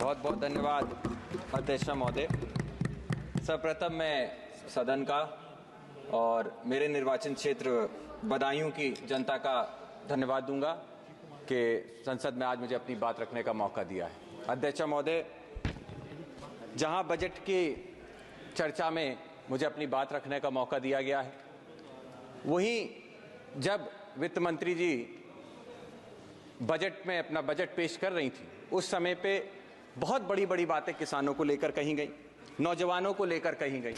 बहुत बहुत धन्यवाद अध्यक्ष महोदय। सर्वप्रथम मैं सदन का और मेरे निर्वाचन क्षेत्र बदायूं की जनता का धन्यवाद दूंगा कि संसद में आज मुझे अपनी बात रखने का मौका दिया है। अध्यक्ष महोदय, जहां बजट की चर्चा में मुझे अपनी बात रखने का मौका दिया गया है, वहीं जब वित्त मंत्री जी बजट में अपना बजट पेश कर रही थी, उस समय पे बहुत बड़ी बड़ी बातें किसानों को लेकर कही गई, नौजवानों को लेकर कही गई,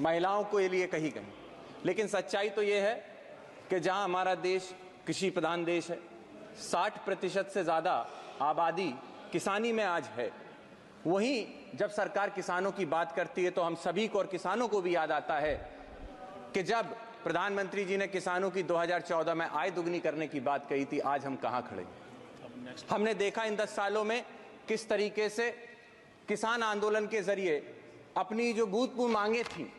महिलाओं के लिए कही गई। लेकिन सच्चाई तो ये है कि जहां हमारा देश कृषि प्रधान देश है, 60% से ज़्यादा आबादी किसानी में आज है, वहीं जब सरकार किसानों की बात करती है तो हम सभी को और किसानों को भी याद आता है कि जब प्रधानमंत्री जी ने किसानों की 2014 में आय दुगनी करने की बात कही थी, आज हम कहां खड़े हैं। हमने देखा इन 10 सालों में किस तरीके से किसान आंदोलन के जरिए अपनी जो भूतपूर्व मांगे थी,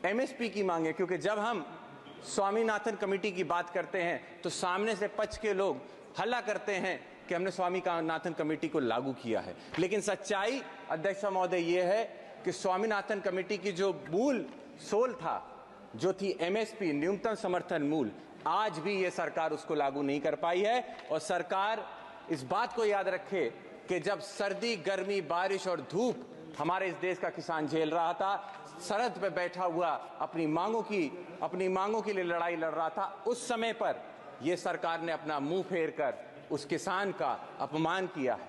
एमएसपी की मांगे, क्योंकि जब हम स्वामीनाथन कमेटी की बात करते हैं तो सामने से पक्ष के लोग हल्ला करते हैं कि हमने स्वामीनाथन कमेटी को लागू किया है। लेकिन सच्चाई अध्यक्ष महोदय ये है कि स्वामीनाथन कमेटी की जो मूल सोल था, जो थी एमएसपी, न्यूनतम समर्थन मूल्य, आज भी ये सरकार उसको लागू नहीं कर पाई है। और सरकार इस बात को याद रखे कि जब सर्दी, गर्मी, बारिश और धूप हमारे इस देश का किसान झेल रहा था, सरहद पे बैठा हुआ अपनी मांगों के लिए लड़ाई लड़ रहा था, उस समय पर यह सरकार ने अपना मुंह फेर कर उस किसान का अपमान किया है।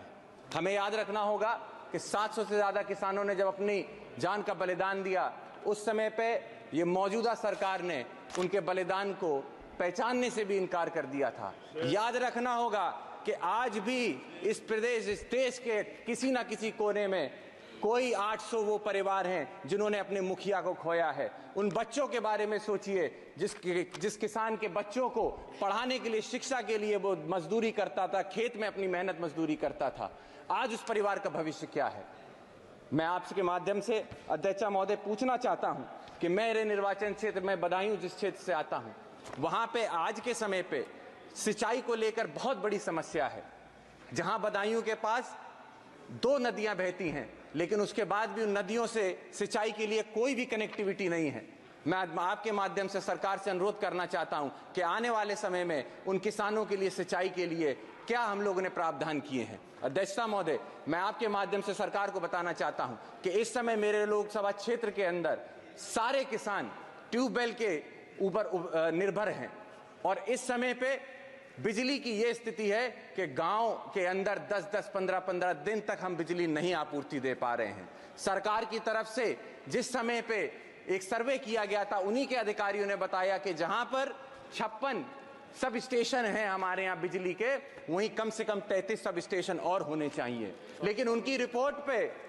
हमें याद रखना होगा कि 700 से ज्यादा किसानों ने जब अपनी जान का बलिदान दिया, उस समय पे ये मौजूदा सरकार ने उनके बलिदान को पहचानने से भी इनकार कर दिया था। याद रखना होगा कि आज भी इस देश के किसी ना किसी कोने में कोई 800 वो परिवार हैं जिन्होंने अपने मुखिया को खोया है। उन बच्चों के बारे में सोचिए जिस किसान के बच्चों को पढ़ाने के लिए, शिक्षा के लिए वो मजदूरी करता था, खेत में अपनी मेहनत मजदूरी करता था। आज उस परिवार का भविष्य क्या है। मैं आपके माध्यम से अध्यक्ष महोदय पूछना चाहता हूं कि मेरे निर्वाचन क्षेत्र में बदायूं जिस क्षेत्र से आता हूं, वहां पे आज के समय पे सिंचाई को लेकर बहुत बड़ी समस्या है। जहां बदायूं के पास 2 नदियां बहती हैं, लेकिन उसके बाद भी उन नदियों से सिंचाई के लिए कोई भी कनेक्टिविटी नहीं है। मैं आपके माध्यम से सरकार से अनुरोध करना चाहता हूं कि आने वाले समय में उन किसानों के लिए सिंचाई के लिए क्या हम लोगों ने प्रावधान किए हैं। अध्यक्षता महोदय, मैं आपके माध्यम से सरकार को बताना चाहता हूं कि इस समय मेरे लोकसभा क्षेत्र के अंदर सारे किसान ट्यूबवेल के ऊपर निर्भर हैं, और इस समय पे बिजली की यह स्थिति है कि गांव के अंदर 10-10, 15-15 दिन तक हम बिजली नहीं आपूर्ति दे पा रहे हैं। सरकार की तरफ से जिस समय पे एक सर्वे किया गया था, उन्हीं के अधिकारियों ने बताया कि जहां पर 56 सब स्टेशन हैं हमारे यहाँ बिजली के, वहीं कम से कम 33 सब स्टेशन और होने चाहिए। लेकिन उनकी रिपोर्ट पे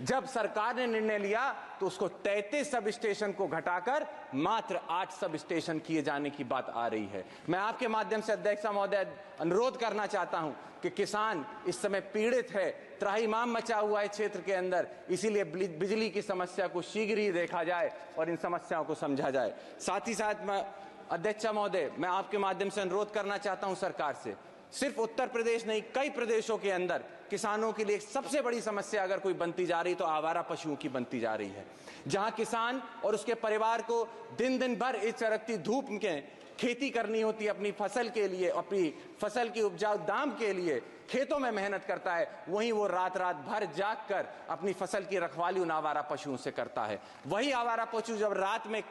जब सरकार ने निर्णय लिया तो उसको 33 सब स्टेशन को घटाकर मात्र 8 सब स्टेशन किए जाने की बात आ रही है। मैं आपके माध्यम से अध्यक्ष महोदय अनुरोध करना चाहता हूं कि किसान इस समय पीड़ित है, त्राहिमाम मचा हुआ है क्षेत्र के अंदर, इसीलिए बिजली की समस्या को शीघ्र ही देखा जाए और इन समस्याओं को समझा जाए। साथ ही साथ मैं अध्यक्ष महोदय, मैं आपके माध्यम से अनुरोध करना चाहता हूं सरकार से, सिर्फ उत्तर प्रदेश नहीं, कई प्रदेशों के अंदर किसानों के लिए सबसे बड़ी समस्या अगर कोई बनती जा रही तो आवारा पशुओं की बनती जा रही है। जहां किसान और उसके परिवार को दिन दिन भर इस चरकती धूप में खेती करनी होती है, अपनी फसल के लिए, अपनी फसल की उपजाऊ दाम के लिए खेतों में मेहनत करता है, वहीं वो रात रात भर जाग कर अपनी फसल की रखवाली उन आवारा पशुओं से करता है। वही आवारा पशु जब रात में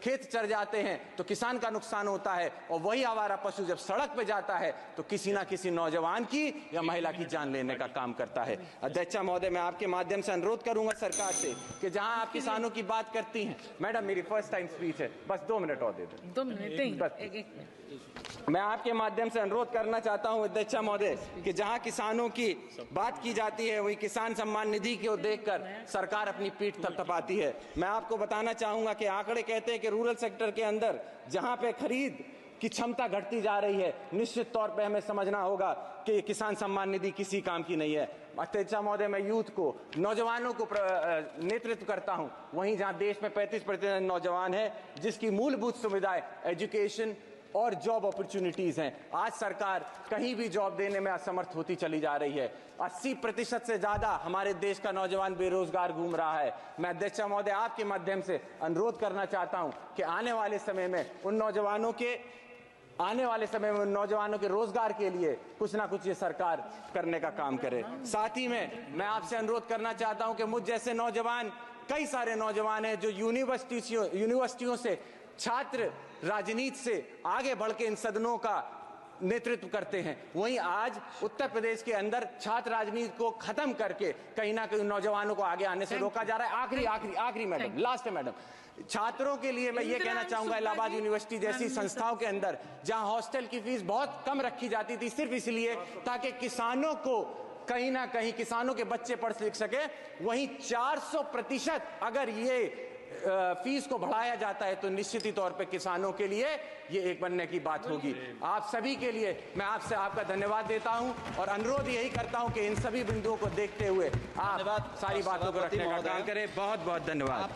खेत चर जाते हैं तो किसान का नुकसान होता है, और वही आवारा पशु जब सड़क पे जाता है तो किसी ना किसी नौजवान की या महिला की जान लेने का काम करता है। अध्यक्ष महोदय, मैं आपके माध्यम से अनुरोध करूंगा सरकार से कि जहां आप किसानों की बात करती हैं, मैडम मेरी फर्स्ट टाइम स्पीच है, बस 2 मिनट और दे दें। 2 मिनट मैं आपके माध्यम से अनुरोध करना चाहता हूं अध्यक्ष महोदय कि जहां किसानों की बात की जाती है, वही किसान सम्मान निधि को देखकर सरकार अपनी पीठ थपथपाती है। मैं आपको बताना चाहूंगा कि आंकड़े कहते हैं कि रूरल सेक्टर के अंदर जहां पे खरीद की क्षमता घटती जा रही है, निश्चित तौर पे हमें समझना होगा कि किसान सम्मान निधि किसी काम की नहीं है। अध्यक्ष महोदय, मैं यूथ को, नौजवानों को नेतृत्व करता हूं, वहीं जहां देश में 35% नौजवान है जिसकी मूलभूत सुविधाएं एजुकेशन, और जॉब अपॉर्चुनिटीज हैं। आज सरकार कहीं भी जॉब देने में असमर्थ होती चली जा रही है। 80% से ज्यादा हमारे देश का नौजवान बेरोजगार घूम रहा है। मैं अध्यक्ष महोदय आपके माध्यम से अनुरोध करना चाहता हूं कि आने वाले समय में उन नौजवानों के रोजगार के लिए कुछ ना कुछ ये सरकार करने का काम करे। साथ ही में मैं आपसे अनुरोध करना चाहता हूं कि मुझ जैसे नौजवान, कई सारे नौजवान हैं जो यूनिवर्सिटियों से छात्र राजनीति से आगे बढ़ के इन सदनों का नेतृत्व करते हैं। वहीं आज उत्तर प्रदेश के अंदर छात्र राजनीति को खत्म करके कहीं ना कहीं नौजवानों को आगे आने से रोका जा रहा है। आखिरी मैडम, लास्ट है मैडम, छात्रों के लिए मैं ये कहना चाहूंगा, इलाहाबाद यूनिवर्सिटी जैसी संस्थाओं के अंदर जहां हॉस्टल की फीस बहुत कम रखी जाती थी सिर्फ इसलिए ताकि किसानों को कहीं ना कहीं किसानों के बच्चे पढ़ लिख सके, वहीं 400% अगर ये फीस को बढ़ाया जाता है तो निश्चित ही तौर पे किसानों के लिए ये एक बनने की बात होगी। आप सभी के लिए मैं आपका धन्यवाद देता हूं और अनुरोध यही करता हूं कि इन सभी बिंदुओं को देखते हुए आप सारी बातों को रखने का काम करें। बहुत बहुत धन्यवाद।